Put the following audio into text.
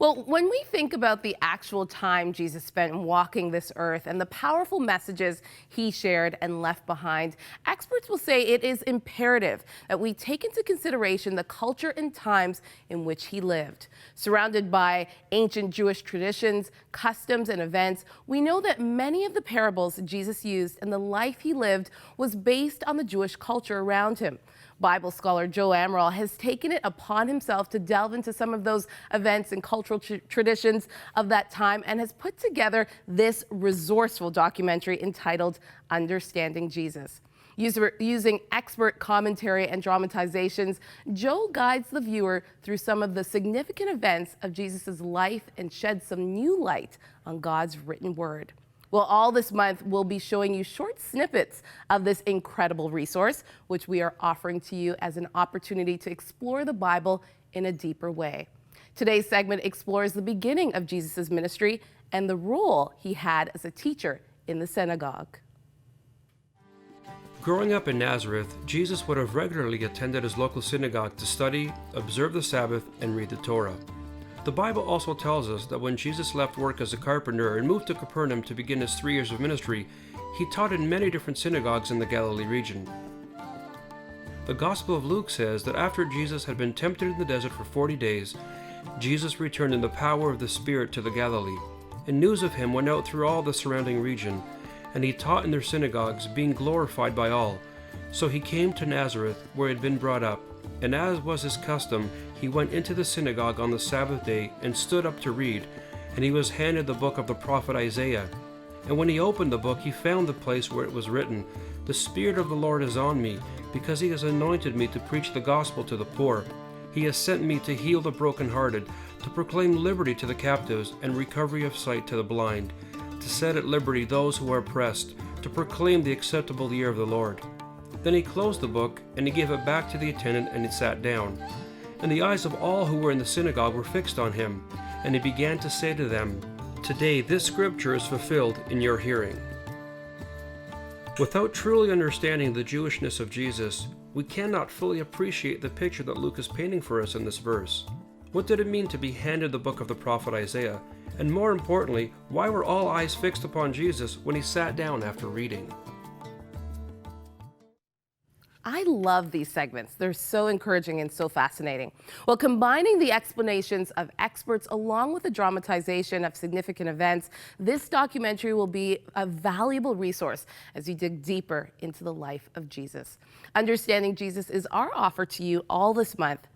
Well, when we think about the actual time Jesus spent walking this earth and the powerful messages he shared and left behind, experts will say it is imperative that we take into consideration the culture and times in which he lived. Surrounded by ancient Jewish traditions, customs, and events, we know that many of the parables Jesus used and the life he lived was based on the Jewish culture around him. Bible scholar Joe Amaral has taken it upon himself to delve into some of those events and cultural traditions of that time and has put together this resourceful documentary entitled Understanding Jesus. Using expert commentary and dramatizations, Joe guides the viewer through some of the significant events of Jesus' life and sheds some new light on God's written word. Well, all this month, we'll be showing you short snippets of this incredible resource, which we are offering to you as an opportunity to explore the Bible in a deeper way. Today's segment explores the beginning of Jesus' ministry and the role he had as a teacher in the synagogue. Growing up in Nazareth, Jesus would have regularly attended his local synagogue to study, observe the Sabbath, and read the Torah. The Bible also tells us that when Jesus left work as a carpenter and moved to Capernaum to begin his 3 years of ministry, he taught in many different synagogues in the Galilee region. The Gospel of Luke says that after Jesus had been tempted in the desert for 40 days, Jesus returned in the power of the Spirit to the Galilee, and news of him went out through all the surrounding region, and he taught in their synagogues, being glorified by all. So he came to Nazareth, where he had been brought up, and as was his custom, he went into the synagogue on the Sabbath day and stood up to read, and he was handed the book of the prophet Isaiah. And when he opened the book, he found the place where it was written, "The Spirit of the Lord is on me, because he has anointed me to preach the gospel to the poor. He has sent me to heal the brokenhearted, to proclaim liberty to the captives and recovery of sight to the blind, to set at liberty those who are oppressed, to proclaim the acceptable year of the Lord." Then he closed the book, and he gave it back to the attendant, and he sat down. And the eyes of all who were in the synagogue were fixed on him, and he began to say to them, "Today this scripture is fulfilled in your hearing." Without truly understanding the Jewishness of Jesus, we cannot fully appreciate the picture that Luke is painting for us in this verse. What did it mean to be handed the book of the prophet Isaiah? And more importantly, why were all eyes fixed upon Jesus when he sat down after reading? I love these segments. They're so encouraging and so fascinating. Well, combining the explanations of experts along with the dramatization of significant events, this documentary will be a valuable resource as you dig deeper into the life of Jesus. Understanding Jesus is our offer to you all this month.